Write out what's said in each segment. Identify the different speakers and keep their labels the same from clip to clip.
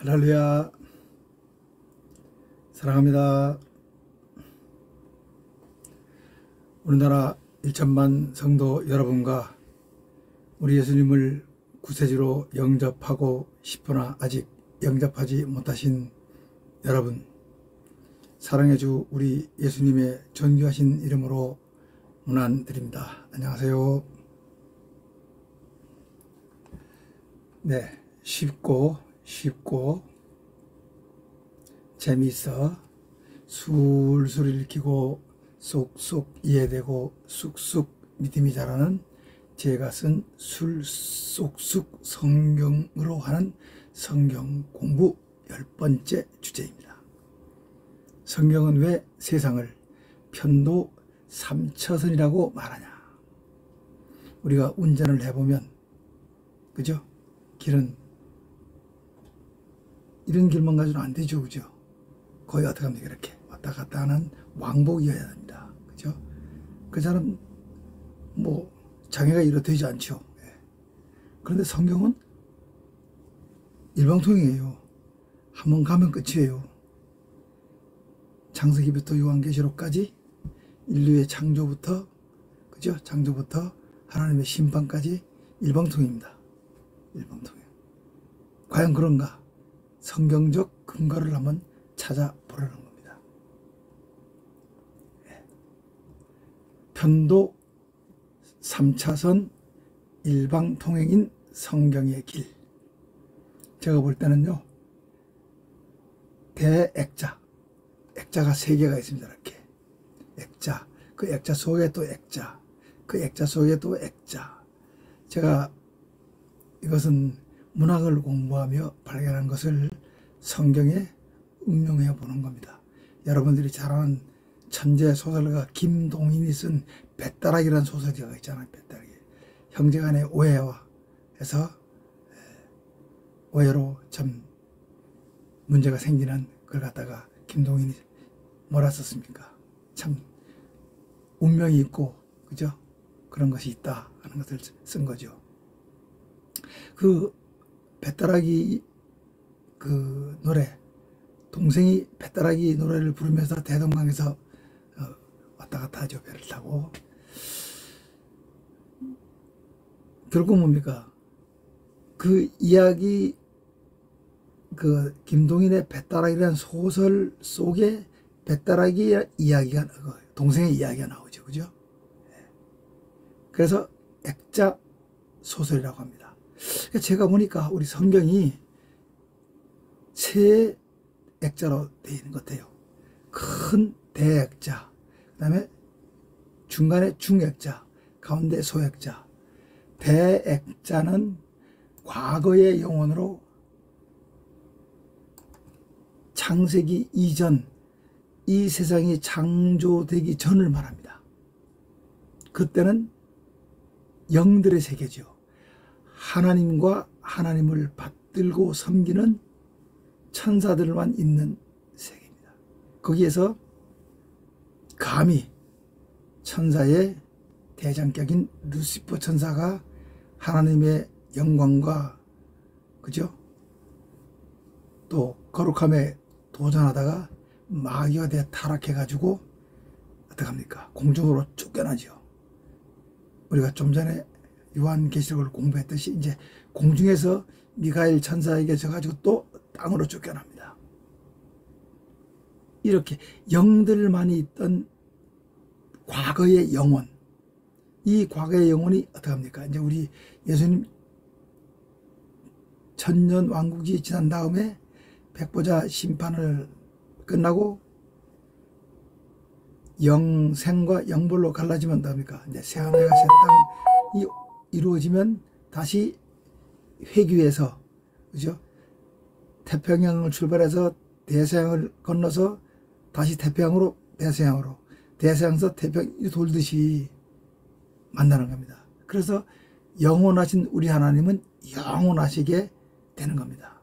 Speaker 1: 할렐루야. 사랑합니다. 우리나라 1천만 성도 여러분과 우리 예수님을 구세주로 영접하고 싶으나 아직 영접하지 못하신 여러분, 사랑의 주 우리 예수님의 존귀하신 이름으로 문안드립니다. 안녕하세요. 네, 쉽고 재미있어 술술 읽히고 쏙쏙 이해되고 쑥쑥 믿음이 자라는 제가 쓴 술쏙쑥 성경으로 하는 성경 공부 10번째 주제입니다. 성경은 왜 세상을 편도 3차선이라고 말하냐? 우리가 운전을 해보면, 그죠? 길은 이런 길만 가지고는 안 되죠, 그죠? 거의 어떻게 합니까? 이렇게 왔다 갔다 하는 왕복이어야 됩니다, 그죠? 그 사람 뭐 장애가 이렇되지 않죠. 그런데 성경은 일방통행이에요. 한번 가면 끝이에요. 창세기부터 요한계시록까지 인류의 창조부터, 그죠? 창조부터 하나님의 심판까지 일방통행입니다. 일방통행. 과연 그런가? 성경적 근거를 한번 찾아보려는 겁니다. 편도 3차선 일방통행인 성경의 길. 제가 볼 때는요, 대액자, 액자가 3개가 있습니다. 이렇게 액자, 그 액자 속에 또 액자, 그 액자 속에 또 액자. 제가 이것은 문학을 공부하며 발견한 것을 성경에 응용해 보는 겁니다. 여러분들이 잘 아는 천재 소설가 김동인이 쓴 뱃다락이라는 소설가 있잖아요. 뱃다락이. 형제간의 오해와 해서 오해로 참 문제가 생기는 걸 갖다가 김동인이 뭐라 썼습니까? 참 운명이 있고, 그죠? 그런 것이 있다 하는 것을 쓴 거죠. 그 뱃다락이 그 노래, 동생이 뱃다락이 노래를 부르면서 대동강에서 왔다 갔다 하죠. 배를 타고. 결국 뭡니까? 그 이야기, 그 김동인의 뱃다락이라는 소설 속에 뱃다락이 이야기가, 동생의 이야기가 나오죠. 그죠? 그래서 액자 소설이라고 합니다. 제가 보니까 우리 성경이 세 액자로 되어 있는 것 같아요. 큰 대액자, 그 다음에 중간에 중액자, 가운데 소액자. 대액자는 과거의 영혼으로 창세기 이전, 이 세상이 창조되기 전을 말합니다. 그때는 영들의 세계죠. 하나님과 하나님을 받들고 섬기는 천사들만 있는 세계입니다. 거기에서 감히 천사의 대장격인 루시퍼 천사가 하나님의 영광과, 그죠? 또 거룩함에 도전하다가 마귀가 되어 타락해가지고 어떡합니까? 공중으로 쫓겨나죠. 우리가 좀 전에 요한계시록을 공부했듯이 이제 공중에서 미가엘 천사에게 져가지고 또 땅으로 쫓겨납니다. 이렇게 영들만이 있던 과거의 영혼, 이 과거의 영혼이 어떡합니까? 이제 우리 예수님 천년 왕국이 지난 다음에 백보자 심판을 끝나고 영생과 영벌로 갈라지면 어떡합니까? 이제 새하늘과 새 땅이 이루어지면 다시 회귀해서, 그죠? 태평양을 출발해서 대서양을 건너서 다시 태평양으로, 대서양으로, 대서양에서 태평양이 돌듯이 만나는 겁니다. 그래서 영원하신 우리 하나님은 영원하시게 되는 겁니다.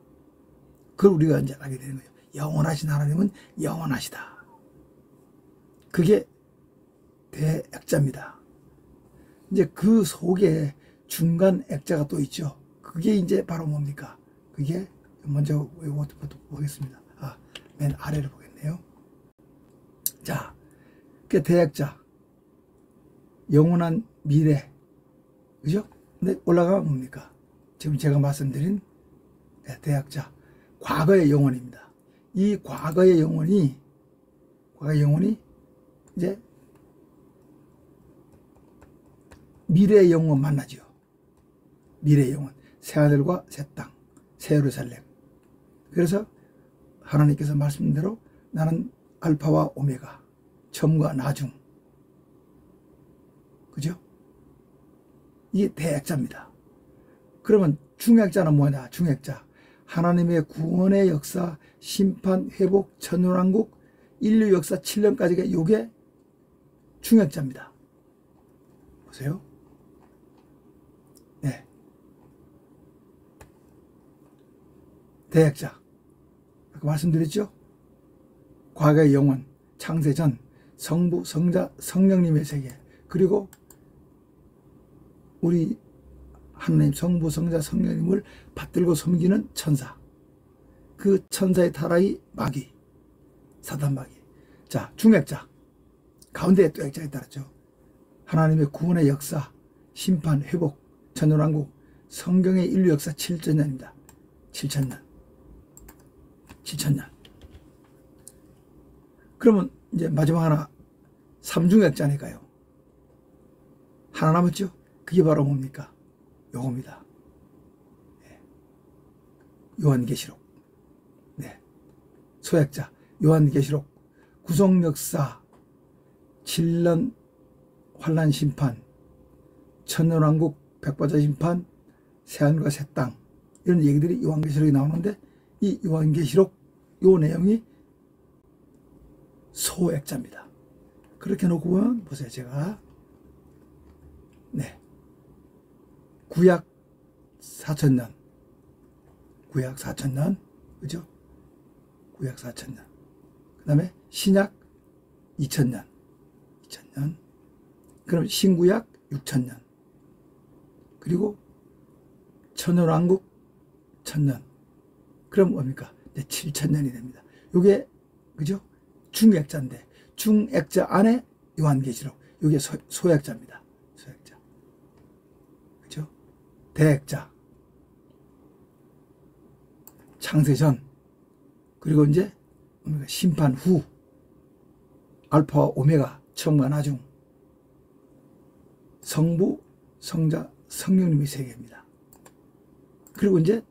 Speaker 1: 그걸 우리가 이제 알게 되는 거예요. 영원하신 하나님은 영원하시다. 그게 대액자입니다. 이제 그 속에 중간 액자가 또 있죠. 그게 이제 바로 뭡니까? 그게 먼저 이것부터 보겠습니다. 맨 아래를 보겠네요. 자, 그 대액자, 영원한 미래, 그죠? 근데 올라가면 뭡니까? 지금 제가 말씀드린 대약자, 과거의 영혼입니다. 이 과거의 영혼이 이제 미래의 영혼 만나죠. 미래의 영혼, 새하늘과 새 땅, 새 예루살렘. 그래서 하나님께서 말씀한 대로 나는 알파와 오메가, 처음과 나중, 그죠? 이게 대액자입니다. 그러면 중액자는 뭐냐? 중액자, 하나님의 구원의 역사, 심판, 회복, 천년왕국, 인류 역사 7년까지가 이게 중액자입니다. 보세요. 네. 대액자, 아까 말씀드렸죠? 과거의 영혼, 창세전, 성부, 성자, 성령님의 세계, 그리고 우리 하나님 성부, 성자, 성령님을 받들고 섬기는 천사, 그 천사의 타락이 마귀, 사단 마귀. 자, 중액자, 가운데에 또 액자가 따랐죠. 하나님의 구원의 역사, 심판, 회복, 천년왕국, 성경의 인류 역사 7천년입니다. 7천년. 그러면 이제 마지막 하나, 삼중액자니까요. 하나 남았죠? 그게 바로 뭡니까? 요겁니다. 네. 요한계시록. 네. 소액자, 요한계시록, 구속역사, 7년 환란 심판, 천년왕국, 백보자 심판, 새하늘과 새 땅, 이런 얘기들이 요한계시록에 나오는데, 이 요한계시록 요 내용이 소액자입니다. 그렇게 놓고 보면 보세요. 제가 네, 구약 4,000년, 구약 4,000년, 그죠? 구약 4,000년. 그 다음에 신약 2,000년, 그럼 신구약 6,000년, 그리고 천년왕국 1,000년. 그럼 뭡니까? 이제 7,000년이 됩니다. 요게, 그죠? 중액자인데, 중액자 안에 요한계시록, 요게 소액자입니다. 소액자. 그죠? 대액자. 창세전. 그리고 이제, 뭡니까? 심판 후. 알파와 오메가, 처음과 나중. 성부, 성자, 성령님의 세계입니다. 그리고 이제,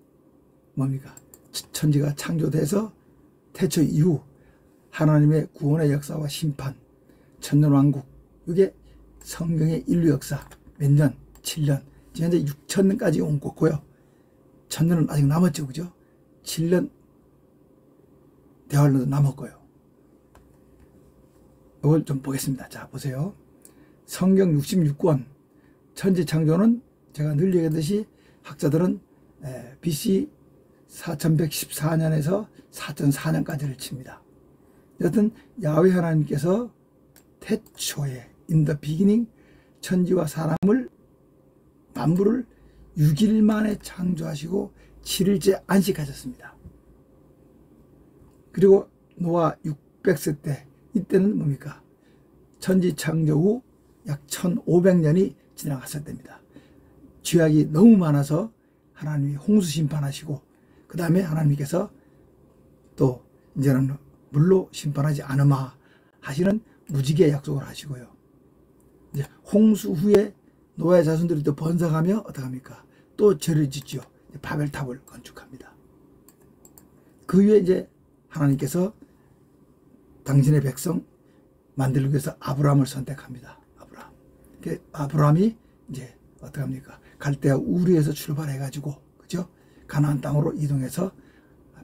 Speaker 1: 뭡니까? 천지가 창조돼서 태초 이후 하나님의 구원의 역사와 심판, 천년왕국, 이게 성경의 인류 역사 몇 년? 7년. 지금 현재 6,000년까지 온 거고요. 1,000년은 아직 남았죠, 그죠? 7년 대환란도 남았고요. 이걸 좀 보겠습니다. 자, 보세요. 성경 66권 천지 창조는 제가 늘 얘기하듯이 학자들은 BC 4114년에서 4004년까지를 칩니다. 여튼 야훼 하나님께서 태초에 in the beginning 천지와 사람을 만물을 6일 만에 창조하시고 7일째 안식하셨습니다. 그리고 노아 600세 때, 이때는 뭡니까? 천지 창조 후 약 1500년이 지나갔을 때입니다. 죄악이 너무 많아서 하나님이 홍수 심판하시고, 그 다음에 하나님께서 또 이제는 물로 심판하지 않으마 하시는 무지개 약속을 하시고요. 이제 홍수 후에 노아의 자손들이 또 번성하며 어떡합니까? 또 죄를 짓죠. 바벨탑을 건축합니다. 그 후에 이제 하나님께서 당신의 백성 만들기 위해서 아브라함을 선택합니다. 아브라함이 이제 어떡합니까? 갈대아 우르에서 출발해가지고, 그죠? 가나안 땅으로 이동해서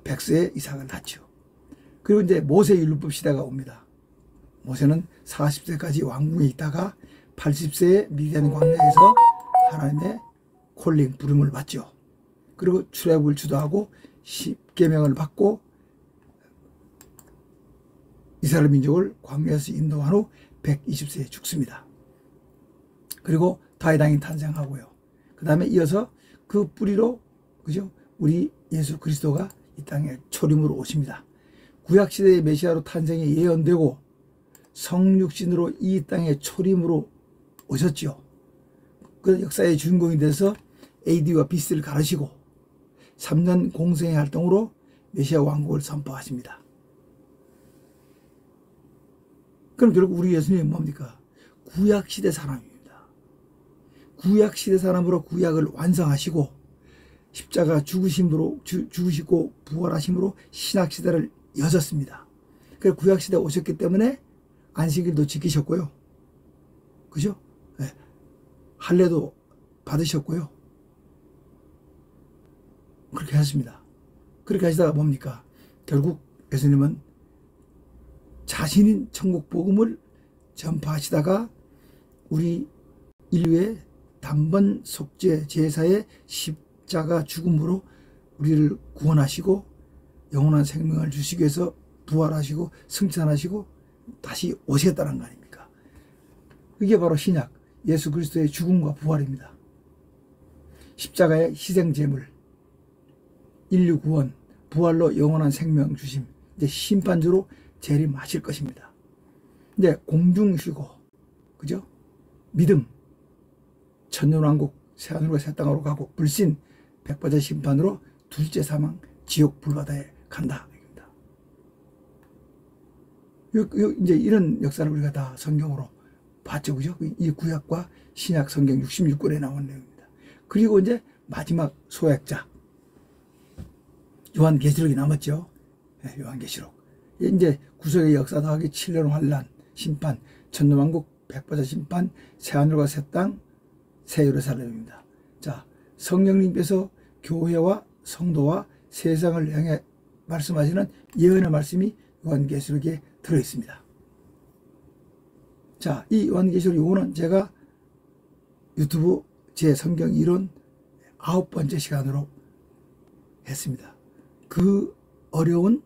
Speaker 1: 100세에 이삭을 낳죠. 그리고 이제 모세 율법 시대가 옵니다. 모세는 40세까지 왕궁에 있다가 80세에 미디안 광야에서 하나님의 콜링, 부름을 받죠. 그리고 출애굽을 주도하고 10계명을 받고 이스라엘 민족을 광야에서 인도한 후 120세에 죽습니다. 그리고 다윗 왕이 탄생하고요. 그 다음에 이어서 그 뿌리로, 그죠? 우리 예수 그리스도가 이 땅에 초림으로 오십니다. 구약시대의 메시아로 탄생이 예언되고 성육신으로 이 땅에 초림으로 오셨죠. 그 역사의 주인공이 돼서 AD와 BC를 가르시고 3년 공생의 활동으로 메시아 왕국을 선포하십니다. 그럼 결국 우리 예수님은 뭡니까? 구약시대 사람입니다. 구약시대 사람으로 구약을 완성하시고 십자가 죽으심으로 죽으시고 부활하심으로 신약시대를 여셨습니다. 그래서 구약시대에 오셨기 때문에 안식일도 지키셨고요. 그죠? 네. 할례도 받으셨고요. 그렇게 하셨습니다. 그렇게 하시다가 뭡니까? 결국 예수님은 자신인 천국 복음을 전파하시다가 우리 인류의 단번 속죄 제사의 십자가 죽음으로 우리를 구원하시고 영원한 생명을 주시기 위해서 부활하시고 승천하시고 다시 오시겠다는 거 아닙니까? 이게 바로 신약 예수 그리스도의 죽음과 부활입니다. 십자가의 희생제물, 인류 구원, 부활로 영원한 생명 주심, 이제 심판주로 재림하실 것입니다. 이제 공중휴고, 그죠? 믿음, 천년왕국, 새하늘과 새 땅으로 가고 불신, 백보자 심판으로 둘째 사망, 지옥 불바다에 간다. 이제 이런 역사를 우리가 다 성경으로 봤죠. 그죠? 이 구약과 신약 성경 66권에 나온 내용입니다. 그리고 이제 마지막 소액자. 요한계시록이 남았죠. 네, 요한계시록. 이제 구속의 역사 더하기 7년 환란, 심판, 천년왕국, 백보자 심판, 새하늘과 새 땅, 새 예루살렘입니다. 자, 성령님께서 교회와 성도와 세상을 향해 말씀하시는 예언의 말씀이 요한계시록에 들어있습니다. 자, 이 요한계시록 요거는 제가 유튜브 제 성경 이론 9번째 시간으로 했습니다. 그 어려운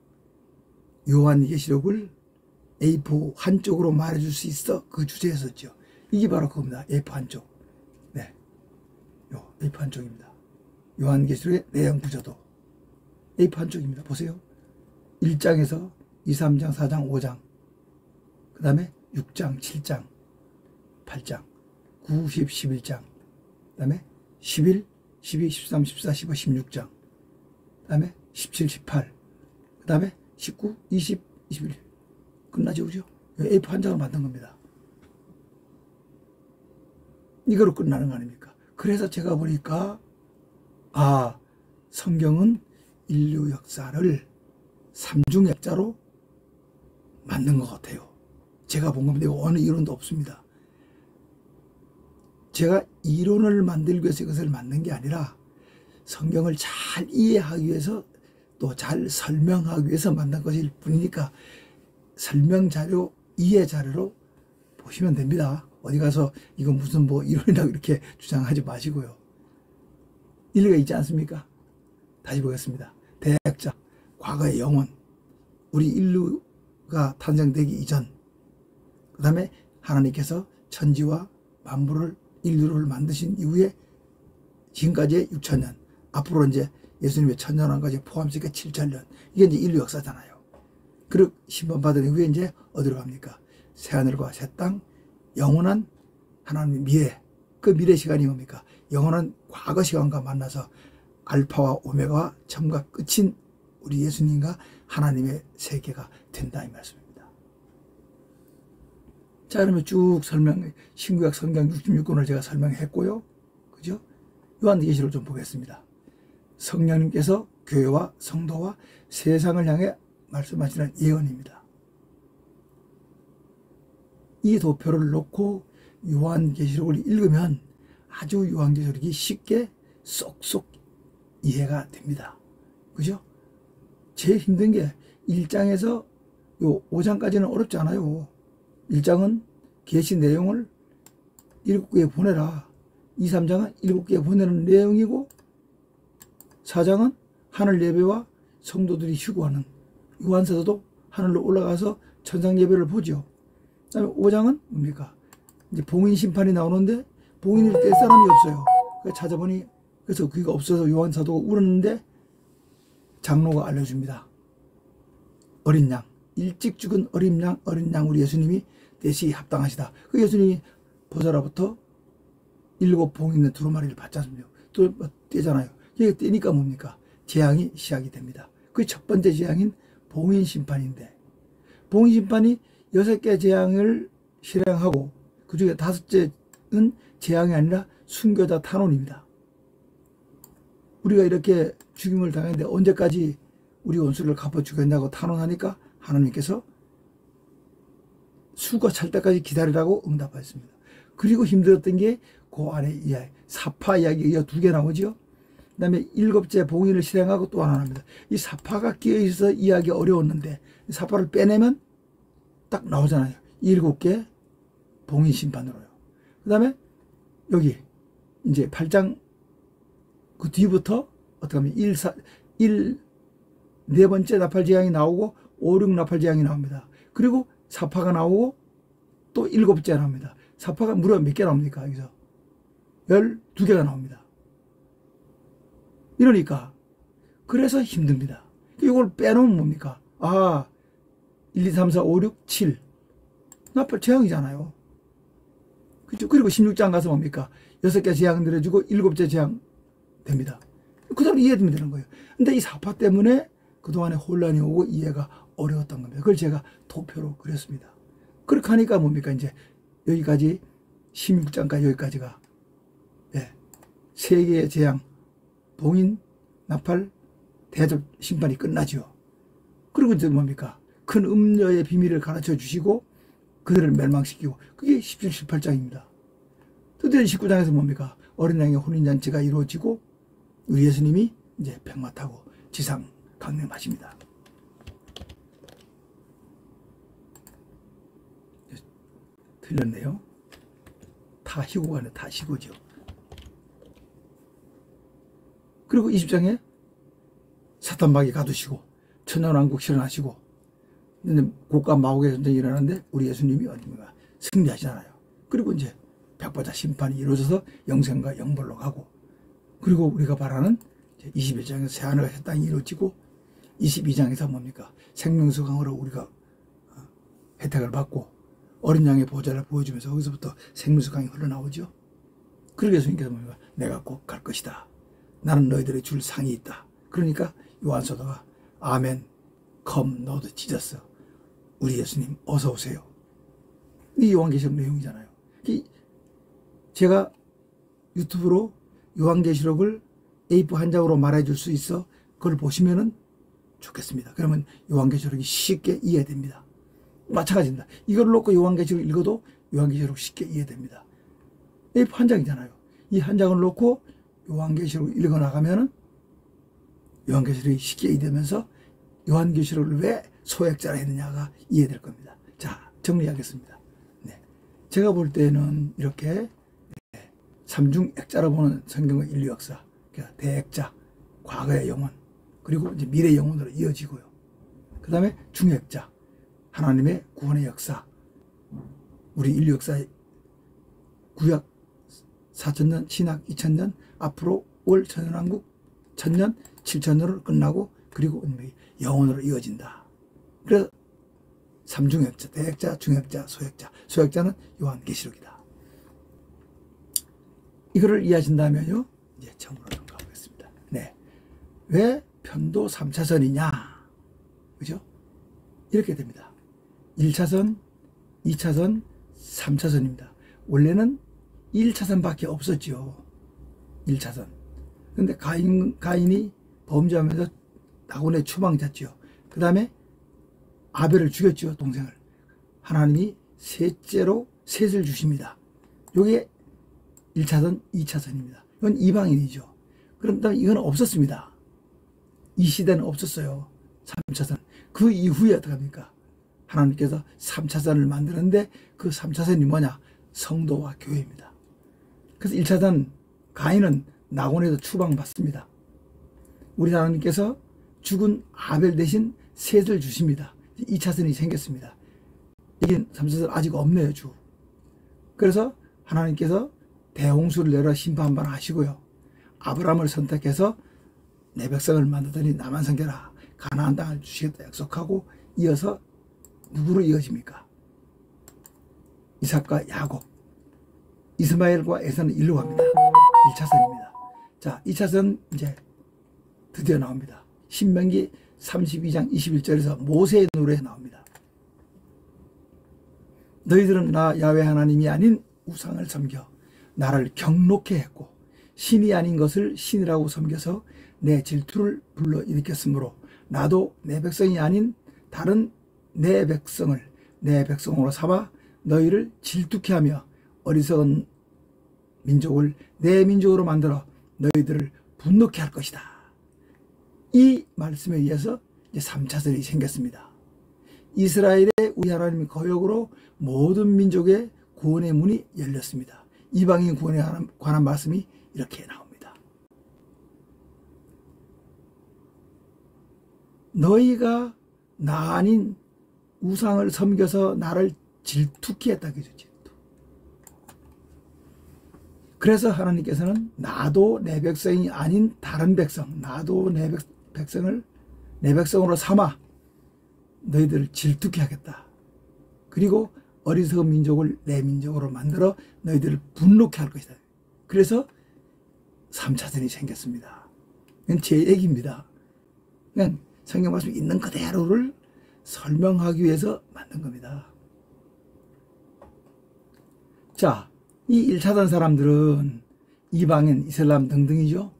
Speaker 1: 요한계시록을 A4 한쪽으로 말해줄 수 있어 그 주제였었죠. 이게 바로 그겁니다. A4 한쪽. 네, 요 A4 한쪽입니다. 요한계시록의 내용 구조도 A4 한쪽입니다. 보세요. 1장에서 2, 3장, 4장, 5장, 그 다음에 6장, 7장, 8장, 9, 10, 11장, 그 다음에 11, 12, 13, 14, 15, 16장, 그 다음에 17, 18, 그 다음에 19, 20, 21. 끝나죠, 그죠? A4 한 장을 만든 겁니다. 이거로 끝나는 거 아닙니까? 그래서 제가 보니까, 아, 성경은 인류 역사를 삼중액자로 만든 것 같아요. 제가 본 겁니다. 어느 이론도 없습니다. 제가 이론을 만들기 위해서 이것을 만든 게 아니라 성경을 잘 이해하기 위해서 또 잘 설명하기 위해서 만든 것일 뿐이니까 설명 자료, 이해 자료로 보시면 됩니다. 어디 가서 이건 무슨 뭐 이론이라고 이렇게 주장하지 마시고요. 일리가 있지 않습니까? 다시 보겠습니다. 대학자, 과거의 영혼, 우리 인류가 탄생되기 이전, 그 다음에 하나님께서 천지와 만물을 인류를 만드신 이후에 지금까지의 6천년, 앞으로 이제 예수님의 천년왕까지 포함시켜 7천년, 이게 이제 인류 역사잖아요. 그리고 심판받은 이후에 이제 어디로 갑니까? 새하늘과 새 땅, 영원한 하나님의 미래, 그 미래 시간이 뭡니까? 영원한 과거 시간과 만나서 알파와 오메가와 처음과 끝인 우리 예수님과 하나님의 세계가 된다 이 말씀입니다. 자, 그러면 쭉 신구약 성경 66권을 제가 설명했고요. 그죠? 요한계시록을 좀 보겠습니다. 성령님께서 교회와 성도와 세상을 향해 말씀하시는 예언입니다. 이 도표를 놓고 요한계시록을 읽으면 아주 요한계시록이 쉽게 쏙쏙 이해가 됩니다. 그죠? 제일 힘든 게 1장에서 요 5장까지는 어렵지 않아요. 1장은 계시 내용을 7개에 보내라. 2, 3장은 7개에 보내는 내용이고 4장은 하늘 예배와 성도들이 휴거하는 요한사도도 하늘로 올라가서 천상 예배를 보죠. 그 다음에 5장은 뭡니까? 이제 봉인 심판이 나오는데 봉인을 뗄 사람이 없어요. 그래서 찾아보니 그래서 그게 없어서 요한사도가 울었는데 장로가 알려줍니다. 어린 양, 일찍 죽은 어린 양 우리 예수님이 대시 합당하시다. 그 예수님이 보좌로부터 7 봉 있는 두루마리를 받지 않습니까? 또 떼잖아요. 이게 떼니까 뭡니까? 재앙이 시작이 됩니다. 그 첫 번째 재앙인 봉인 심판인데, 봉인 심판이 6개 재앙을 실행하고 그 중에 5째는 재앙이 아니라 순교자 탄원입니다. 우리가 이렇게 죽임을 당했는데 언제까지 우리 원수를 갚아 주겠냐고 탄원하니까 하나님께서 수가 찰 때까지 기다리라고 응답하였습니다. 그리고 힘들었던 게 그 안에 이야기, 사파 이야기가 2개 나오죠. 그 다음에 7째 봉인을 실행하고 또 하나 합니다. 이 사파가 끼어있어서 이해하기 어려웠는데 사파를 빼내면 딱 나오잖아요. 7개 봉인 심판으로요. 그 다음에 여기 이제 8장 그 뒤부터 어떻게 하면 4번째 나팔재앙이 나오고 5, 6 나팔재앙이 나옵니다. 그리고 사파가 나오고 또 7째 나옵니다. 사파가 무려 몇 개 나옵니까? 여기서 12개가 나옵니다. 이러니까 그래서 힘듭니다. 이걸 빼놓으면 뭡니까? 1, 2, 3, 4, 5, 6, 7 나팔 재앙이잖아요. 그렇죠? 그리고 16장 가서 뭡니까? 6개 재앙 내려주고 7째 재앙 됩니다. 그 다음 이해되면 되는 거예요. 근데 이 사파 때문에 그동안에 혼란이 오고 이해가 어려웠던 겁니다. 그걸 제가 도표로 그렸습니다. 그렇게 하니까 뭡니까? 이제 여기까지 16장까지 여기까지가 3개의 재앙, 봉인, 나팔, 대접 심판이 끝나죠. 그리고 이제 뭡니까? 큰 음녀의 비밀을 가르쳐 주시고 그들을 멸망시키고 그게 17, 18장입니다. 드디어 19장에서 뭡니까? 어린 양의 혼인잔치가 이루어지고 우리 예수님이 이제 백마 타고 지상 강림하십니다. 틀렸네요. 다 희고가네. 다 희고죠. 그리고 20장에 사탄마귀 가두시고 천년왕국 실현하시고 고가 마옥의 전쟁이 일어나는데 우리 예수님이 어디입니까? 승리하시잖아요. 그리고 이제 백보자 심판이 이루어져서 영생과 영벌로 가고, 그리고 우리가 바라는 21장에서 새하늘과 새 땅이 이루어지고 22장에서 뭡니까? 생명수강으로 우리가 혜택을 받고 어린 양의 보좌를 보여주면서 거기서부터 생명수강이 흘러나오죠. 그리고 예수님께서 뭡니까? 내가 꼭 갈 것이다. 나는 너희들의 줄 상이 있다. 그러니까 요한서도가 아멘, come, Lord Jesus. 우리 예수님 어서 오세요. 이 요한계시록 내용이잖아요. 제가 유튜브로 요한계시록을 A4 한 장으로 말해줄 수 있어 그걸 보시면은 좋겠습니다. 그러면 요한계시록이 쉽게 이해됩니다. 마찬가지입니다. 이걸 놓고 요한계시록 읽어도 요한계시록 쉽게 이해됩니다. A4 한 장이잖아요. 이 한 장을 놓고 요한계시록 읽어나가면은 요한계시록이 쉽게 이해되면서 요한계시록을 왜 소액자라 했느냐가 이해될 겁니다. 자, 정리하겠습니다. 네. 제가 볼 때는 이렇게 삼중 액자로 보는 성경의 인류 역사, 그러니까 대액자, 과거의 영혼, 그리고 이제 미래 영혼으로 이어지고요. 그 다음에 중액자, 하나님의 구원의 역사, 우리 인류 역사의 구약 4,000년, 신약 2,000년, 앞으로 올 천연왕국 1,000년, 7,000년으로 끝나고 그리고 영혼으로 이어진다. 그래서 삼중액자, 대액자, 중액자, 소액자. 소액자는 요한계시록이다. 이거를 이해하신다면요, 이제 처음으로 가보겠습니다. 네. 왜 편도 3차선이냐? 그죠? 이렇게 됩니다. 1차선, 2차선, 3차선입니다. 원래는 1차선밖에 없었죠. 1차선. 근데 가인이 범죄하면서 낙원에 추방됐죠. 그 다음에 아벨을 죽였죠, 동생을. 하나님이 셋째로 셋을 주십니다. 요게 1차선, 2차선입니다. 이건 이방인이죠. 그럼 이건 없었습니다. 이 시대는 없었어요. 3차선. 그 이후에 어떡합니까? 하나님께서 3차선을 만드는데 그 3차선이 뭐냐? 성도와 교회입니다. 그래서 1차선 가인은 낙원에서 추방받습니다. 우리 하나님께서 죽은 아벨 대신 셋을 주십니다. 2차선이 생겼습니다. 이게 3차선 아직 없네요, 주. 그래서 하나님께서 대홍수를 내려 심판만 하시고요. 아브라함을 선택해서 내 백성을 만들더니 나만 섬겨라. 가나안 땅을 주시겠다 약속하고 이어서 누구로 이어집니까? 이삭과 야곱, 이스마엘과 에서는 일로 갑니다. 1차선입니다. 자, 2차선 이제 드디어 나옵니다. 신명기 32장 21절에서 모세의 노래 나옵니다. 너희들은 나 야훼 하나님이 아닌 우상을 섬겨 나를 경록해 했고 신이 아닌 것을 신이라고 섬겨서 내 질투를 불러일으켰으므로 나도 내 백성이 아닌 다른 내 백성을 내 백성으로 삼아 너희를 질투케 하며 어리석은 민족을 내 민족으로 만들어 너희들을 분노케 할 것이다. 이 말씀에 의해서 이제 3차선이 생겼습니다. 이스라엘의 우리 하나님의 거역으로 모든 민족의 구원의 문이 열렸습니다. 이방인 구원에 관한 말씀이 이렇게 나옵니다. 너희가 나 아닌 우상을 섬겨서 나를 질투케 했다. 질투. 그래서 하나님께서는 나도 내 백성이 아닌 다른 백성, 나도 내 백성을 내 백성으로 삼아 너희들을 질투케 하겠다. 그리고 어리석은 민족을 내 민족으로 만들어 너희들을 분노케 할 것이다. 그래서 3차선이 생겼습니다. 이건 제 얘기입니다. 그냥 성경 말씀 있는 그대로를 설명하기 위해서 만든 겁니다. 자, 이 1차선 사람들은 이방인, 이슬람 등등이죠.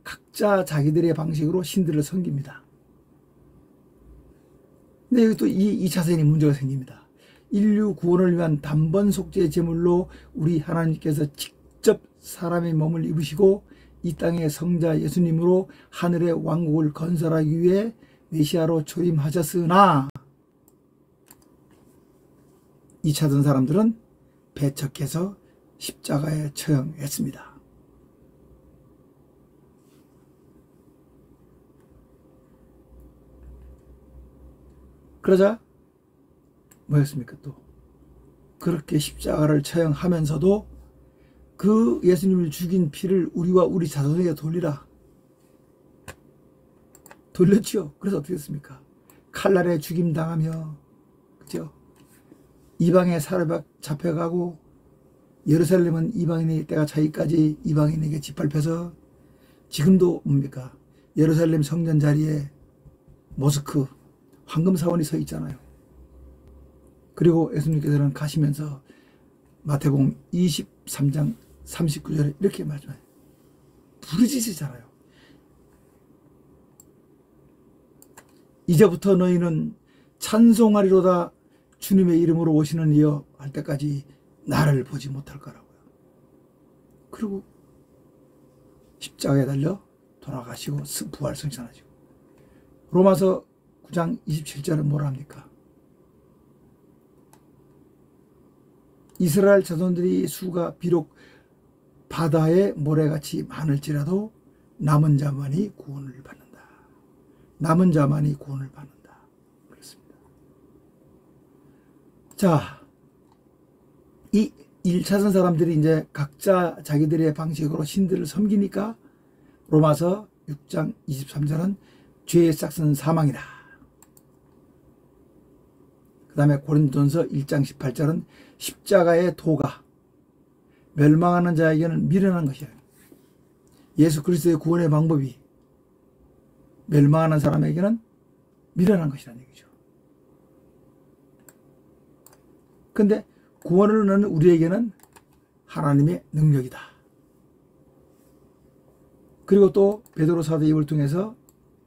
Speaker 1: 각자 자기들의 방식으로 신들을 섬깁니다. 근데 여기 또 이 2차선이 문제가 생깁니다. 인류 구원을 위한 단번 속죄 제물로 우리 하나님께서 직접 사람의 몸을 입으시고 이 땅의 성자 예수님으로 하늘의 왕국을 건설하기 위해 메시아로 초림하셨으나 2차선 사람들은 배척해서 십자가에 처형했습니다. 그러자 뭐였습니까? 또 그렇게 십자가를 처형하면서도 그 예수님을 죽인 피를 우리와 우리 자손에게 돌리라. 돌렸죠. 그래서 어떻게 됐습니까? 칼날에 죽임당하며, 그죠? 이방에 사로잡혀가고 예루살렘은 이방인의 때가 차기까지 이방인에게 짓밟혀서 지금도 뭡니까? 예루살렘 성전 자리에 모스크 황금사원이 서 있잖아요. 그리고 예수님께서는 가시면서 마태복음 23장 39절에 이렇게 말씀해요. 부르짖으시잖아요. 이제부터 너희는 찬송하리로다 주님의 이름으로 오시는 이여 할 때까지 나를 보지 못할 거라고요. 그리고 십자가에 달려 돌아가시고 부활 승천하시고 로마서 9장 27절은 뭐라 합니까? 이스라엘 자손들이 수가 비록 바다의 모래같이 많을지라도 남은 자만이 구원을 받는다. 남은 자만이 구원을 받는다. 그렇습니다. 자, 이 1차선 사람들이 이제 각자 자기들의 방식으로 신들을 섬기니까 로마서 6장 23절은 죄의 싹은 사망이다. 그 다음에 고린도전서 1장 18절은 십자가의 도가 멸망하는 자에게는 미련한 것이야. 예수 그리스도의 구원의 방법이 멸망하는 사람에게는 미련한 것이라는 얘기죠. 근데 구원을 얻는 우리에게는 하나님의 능력이다. 그리고 또 베드로 사도 입을 통해서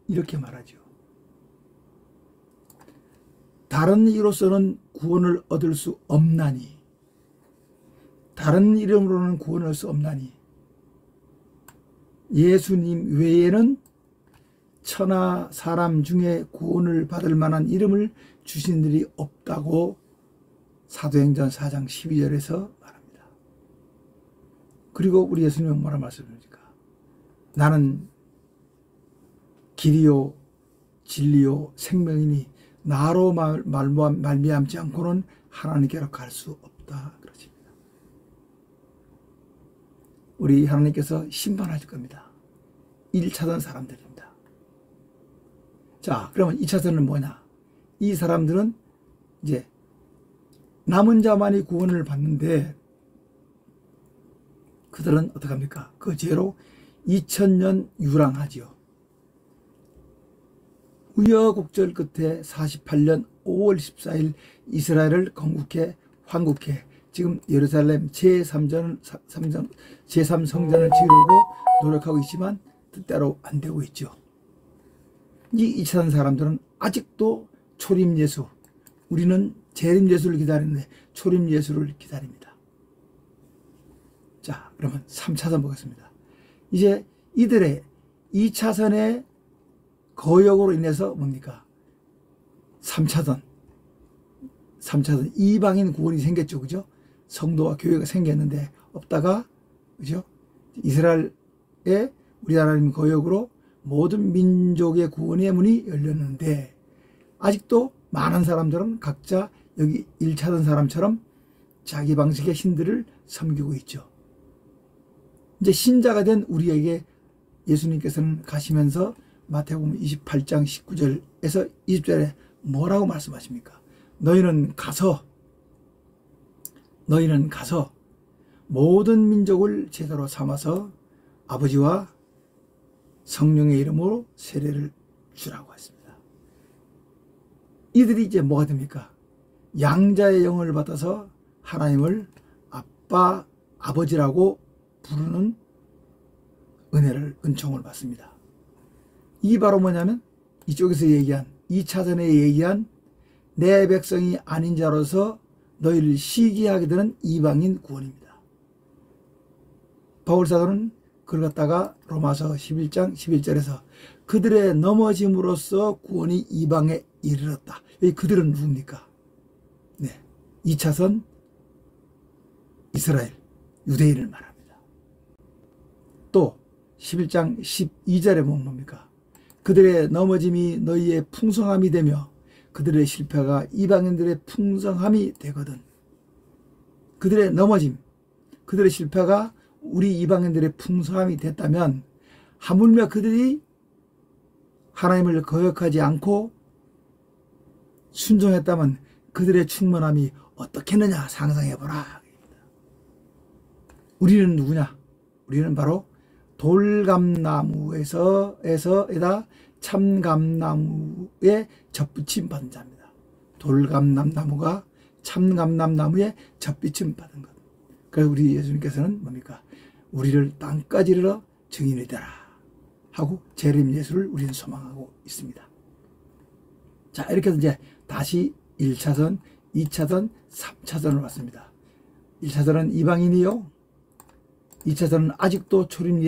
Speaker 1: 이렇게 말하죠. 다른 이로서는 구원을 얻을 수 없나니, 다른 이름으로는 구원을 얻을 수 없나니 예수님 외에는 천하 사람 중에 구원을 받을 만한 이름을 주신 일이 없다고 사도행전 4장 12절에서 말합니다. 그리고 우리 예수님은 뭐라 말씀합니까? 나는 길이요 진리요 생명이니 나로 말미암지 않고는 하나님께로 갈 수 없다 그러십니다. 우리 하나님께서 심판하실 겁니다. 1차선 사람들입니다. 자, 그러면 2차선은 뭐냐? 이 사람들은 이제 남은 자만이 구원을 받는데 그들은 어떡합니까? 그 죄로 2000년 유랑하지요. 우여곡절 끝에 48년 5월 14일 이스라엘을 건국해 황국해 지금 예루살렘 제3성전을 지으려고 노력하고 있지만 뜻대로 안 되고 있죠. 이 2차선 사람들은 아직도 초림 예수, 우리는 재림 예수를 기다리는데 초림 예수를 기다립니다. 자, 그러면 3차선 보겠습니다. 이제 이들의 2차선의 거역으로 인해서 뭡니까? 3차선 이방인 구원이 생겼죠. 그죠? 성도와 교회가 생겼는데 없다가, 그죠? 이스라엘의 우리 하나님 거역으로 모든 민족의 구원의 문이 열렸는데 아직도 많은 사람들은 각자 여기 1차선 사람처럼 자기 방식의 신들을 섬기고 있죠. 이제 신자가 된 우리에게 예수님께서는 가시면서 마태복음 28장 19절에서 20절에 뭐라고 말씀하십니까? 너희는 가서 모든 민족을 제자로 삼아서 아버지와 성령의 이름으로 세례를 주라고 했습니다. 이들이 이제 뭐가 됩니까? 양자의 영을 받아서 하나님을 아빠, 아버지라고 부르는 은총을 받습니다. 이 바로 뭐냐면 이쪽에서 얘기한 2차선에 얘기한 내 백성이 아닌 자로서 너희를 시기하게 되는 이방인 구원입니다. 바울사도는 그걸 갖다가 로마서 11장 11절에서 그들의 넘어짐으로써 구원이 이방에 이르렀다. 여기 그들은 누굽니까? 네, 2차선 이스라엘 유대인을 말합니다. 또 11장 12절에 보면 뭡니까? 그들의 넘어짐이 너희의 풍성함이 되며 그들의 실패가 이방인들의 풍성함이 되거든. 그들의 넘어짐, 그들의 실패가 우리 이방인들의 풍성함이 됐다면 하물며 그들이 하나님을 거역하지 않고 순종했다면 그들의 충만함이 어떻겠느냐 상상해보라. 우리는 누구냐? 우리는 바로 돌감나무에다 참감나무에 접붙임 받은 자입니다. 돌감나무가 참감나무에 접붙임 받은 것. 그래서 우리 예수님께서는 뭡니까? 우리를 땅까지 이르러 증인이 되라 하고 재림 예수를 우리는 소망하고 있습니다. 자, 이렇게 해서 이제 다시 1차선, 2차선, 3차선을 왔습니다. 1차선은 이방인이요. 2차선은 아직도 초림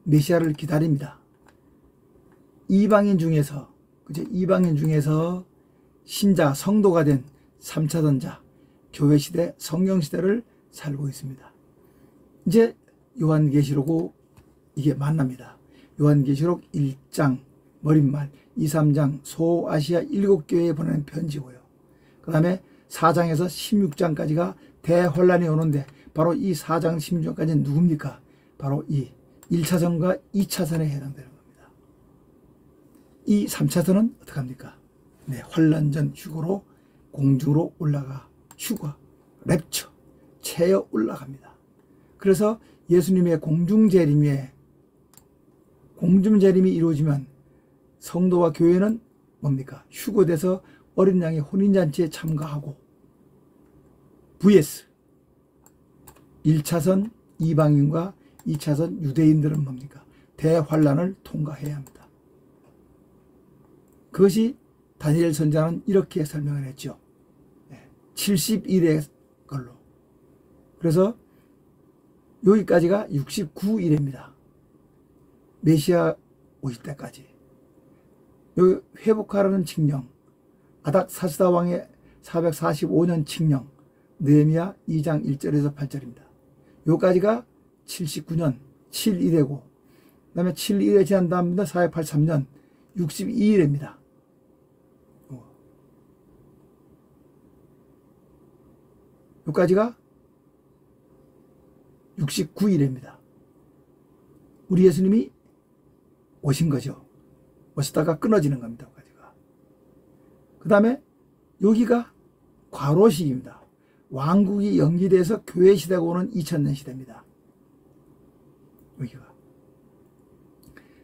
Speaker 1: 메시아를 기다립니다. 이방인 중에서 신자, 성도가 된 3차선자, 교회시대, 성령시대를 살고 있습니다. 이제 요한계시록 이게 만납니다. 요한계시록 1장 머릿말, 2, 3장 소아시아 7교회에 보내는 편지고요. 그 다음에 4장에서 16장까지가 대혼란이 오는데 바로 이 4장 16장까지는 누굽니까? 바로 이 1차선과 2차선에 해당되는 겁니다. 이 3차선은 어떡합니까? 네, 환란전 휴거로 공중으로 올라가 휴거, 랩처, 체어 올라갑니다. 그래서 예수님의 공중재림이 이루어지면 성도와 교회는 뭡니까? 휴거돼서 어린 양의 혼인잔치에 참가하고 vs 1차선 이방인과 2차선 유대인들은 뭡니까? 대환란을 통과해야 합니다. 그것이 다니엘 선지자는 이렇게 설명을 했죠. 70일의 걸로. 그래서 여기까지가 69일입니다. 메시아 오실 때까지. 여기 회복하라는 칙령, 아닥 사스다 왕의 445년 칙령, 느헤미야 2장 1절에서 8절입니다. 여기까지가 79년 7일이고 그 다음에 7일에 지난 다음부터 483년 62일입니다. 여기까지가 69일입니다. 우리 예수님이 오신 거죠. 오시다가 끊어지는 겁니다. 그 다음에 여기가 과로시기입니다. 왕국이 연기돼서 교회 시대가 오는 2000년 시대입니다. 여기가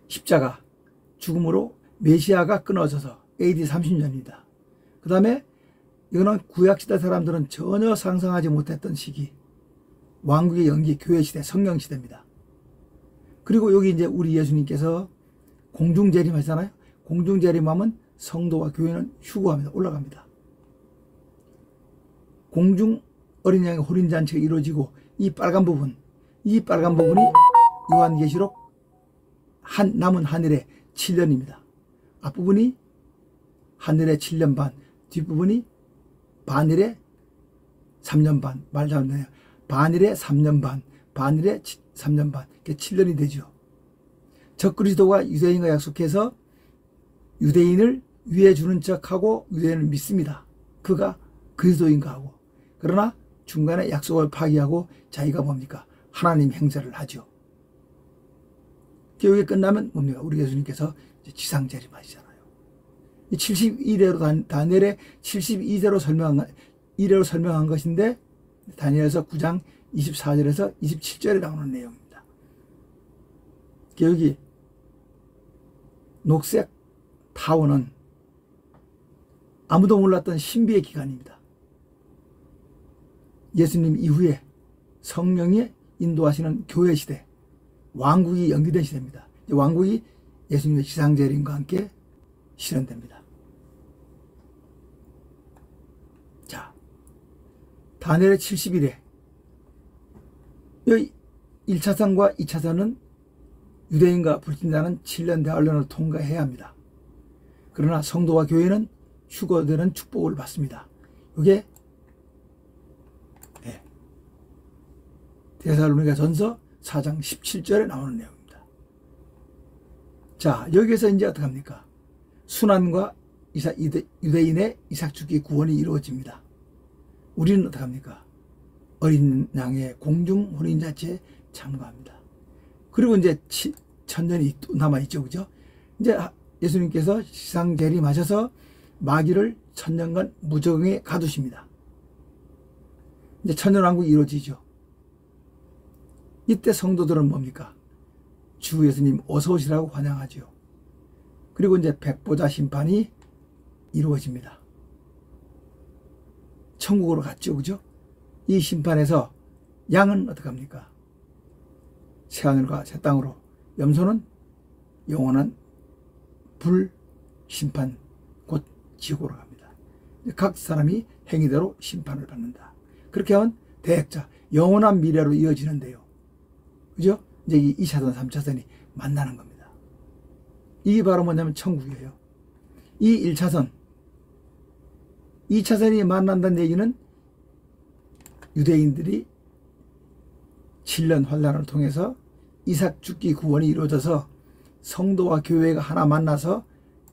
Speaker 1: 십자가 죽음으로 메시아가 끊어져서 AD 30년입니다. 그 다음에 이거는 구약시대 사람들은 전혀 상상하지 못했던 시기, 왕국의 연기, 교회 시대, 성령 시대입니다. 그리고 여기 이제 우리 예수님께서 공중재림하잖아요. 공중재림하면 성도와 교회는 휴거합니다. 올라갑니다. 공중 어린 양의 호린잔치가 이루어지고 이 빨간 부분이 요한계시록 남은 하늘의 7년입니다. 앞부분이 하늘의 7년 반, 뒷부분이 반일의 3년 반, 말 잘못네요. 반일의 3년 반, 반일의 3년 반, 7년이 되죠. 적그리스도가 유대인과 약속해서 유대인을 위해 주는 척하고 유대인을 믿습니다. 그가 그리스도인가 하고. 그러나 중간에 약속을 파기하고 자기가 뭡니까? 하나님 행세를 하죠. 교육이 끝나면 뭡니까? 우리 예수님께서 지상 재림하시잖아요. 이 72대로 다니엘의 72대로 설명한 것인데 다니엘서 9장 24절에서 27절에 나오는 내용입니다. 여기 녹색 타워는 아무도 몰랐던 신비의 기간입니다. 예수님 이후에 성령이 인도하시는 교회 시대, 왕국이 연기된 시대입니다. 왕국이 예수님의 지상재림과 함께 실현됩니다. 자, 다니엘의 70일에 이 1차선과 2차선은 유대인과 불신자는 7년 대환란을 통과해야 합니다. 그러나 성도와 교회는 휴거되는 축복을 받습니다. 이게 데살로니가전서 4장 17절에 나오는 내용입니다. 자, 여기에서 이제 어떡합니까? 순환과 유대인의 이삭축기 구원이 이루어집니다. 우리는 어떡합니까? 어린 양의 공중 혼인잔치에 참가합니다. 그리고 이제 천년이 또 남아있죠. 그죠? 이제 예수님께서 지상재림하셔서 마귀를 천년간 무적에 가두십니다. 이제 천년왕국이 이루어지죠. 이때 성도들은 뭡니까? 주 예수님 어서 오시라고 환영하죠. 그리고 이제 백보자 심판이 이루어집니다. 천국으로 갔죠. 그죠? 이 심판에서 양은 어떡합니까? 새하늘과 새 땅으로, 염소는 영원한 불 심판, 곧 지옥으로 갑니다. 각 사람이 행위대로 심판을 받는다. 그렇게 하면 대역자, 영원한 미래로 이어지는데요. 그죠? 이제 이 2차선, 3차선이 만나는 겁니다. 이게 바로 뭐냐면 천국이에요. 이 1차선, 2차선이 만난다는 얘기는 유대인들이 7년 환란을 통해서 이삭 죽기 구원이 이루어져서 성도와 교회가 하나 만나서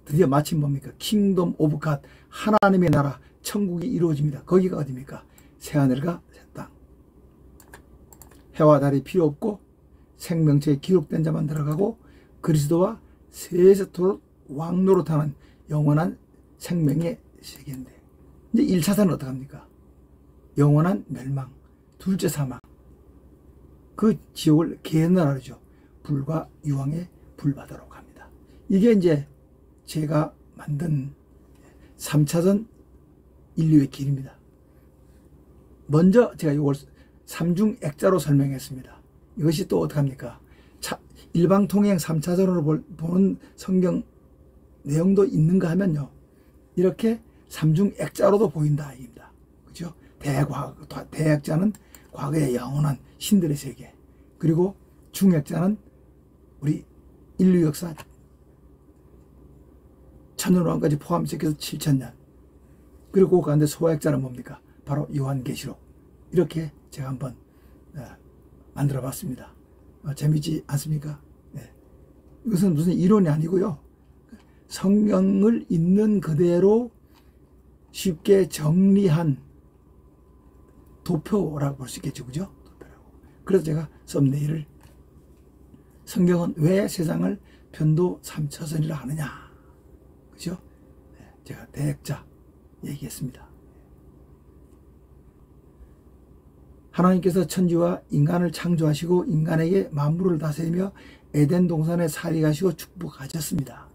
Speaker 1: 드디어 마침 뭡니까? 킹덤 오브 갓, 하나님의 나라, 천국이 이루어집니다. 거기가 어디입니까? 새하늘과 새 땅. 해와 달이 필요 없고 생명체에 기록된 자만 들어가고 그리스도와 세세토록 왕노릇하는 영원한 생명의 세계인데, 이제 1차선은 어떡합니까? 영원한 멸망, 둘째 사망. 그 지옥을 개나라죠. 불과 유황의 불바다로 갑니다. 이게 이제 제가 만든 3차선 인류의 길입니다. 먼저 제가 이걸 삼중 액자로 설명했습니다. 이것이 또 어떡합니까? 일방통행 3차선으로 보는 성경 내용도 있는가 하면요, 이렇게 삼중 액자로도 보인다 입니다. 그죠? 대액자는 과거의 영원한 신들의 세계, 그리고 중액자는 우리 인류 역사 천년왕까지 포함시켜서 7,000년, 그리고 그 가운데 소액자는 뭡니까? 바로 요한계시록. 이렇게 제가 한번 만들어 봤습니다. 재미있지 않습니까? 네. 이것은 무슨 이론이 아니고요, 성경을 있는 그대로 쉽게 정리한 도표라고 볼 수 있겠죠. 그죠? 도표라고. 그래서 제가 썸네일을 성경은 왜 세상을 편도 3차선이라 하느냐, 그죠? 제가 대액자 얘기했습니다. 하나님께서 천지와 인간을 창조하시고 인간에게 만물을 다스리며 에덴 동산에 살게 하시고 축복하셨습니다.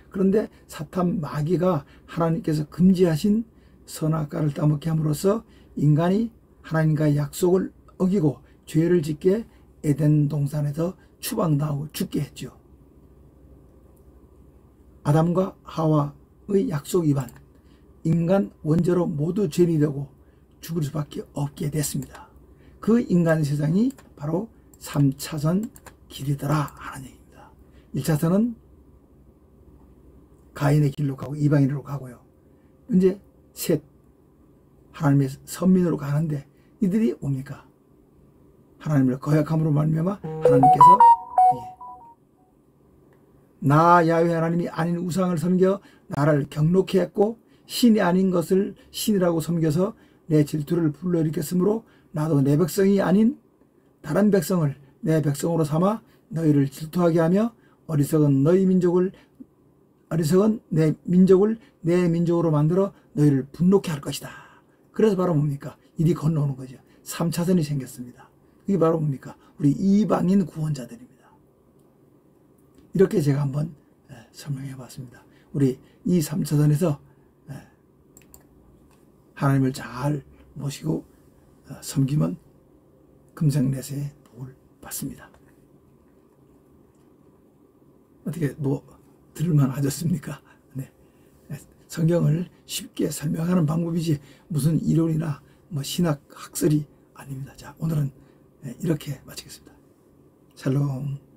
Speaker 1: 그런데 사탄 마귀가 하나님께서 금지하신 선악과를 따먹게 함으로써 인간이 하나님과의 약속을 어기고 죄를 짓게 에덴 동산에서 추방당하고 죽게 했죠. 아담과 하와의 약속 위반, 인간 원죄로 모두 죄인이 되고 죽을 수밖에 없게 됐습니다. 그 인간 세상이 바로 3차선 길이더라 하는 얘기입니다. 1차선은 가인의 길로 가고 이방인으로 가고요. 이제 셋, 하나님의 선민으로 가는데 이들이 뭡니까? 하나님을 거역함으로 말미암아 하나님께서 나 야훼 하나님이 아닌 우상을 섬겨 나를 경록케 했고 신이 아닌 것을 신이라고 섬겨서 내 질투를 불러일으켰으므로 나도 내 백성이 아닌 다른 백성을 내 백성으로 삼아 너희를 질투하게 하며 어리석은 내 민족을 내 민족으로 만들어 너희를 분노케 할 것이다. 그래서 바로 뭡니까? 일이 건너오는 거죠. 3차선이 생겼습니다. 이게 바로 뭡니까? 우리 이방인 구원자들입니다. 이렇게 제가 한번 설명해 봤습니다. 우리 이 3차선에서 하나님을 잘 모시고 섬기면 금생내세의 복을 받습니다. 어떻게 뭐 들을만 하셨습니까? 네. 성경을 쉽게 설명하는 방법이지 무슨 이론이나 뭐 신학 학설이 아닙니다. 자, 오늘은 이렇게 마치겠습니다. 샬롬.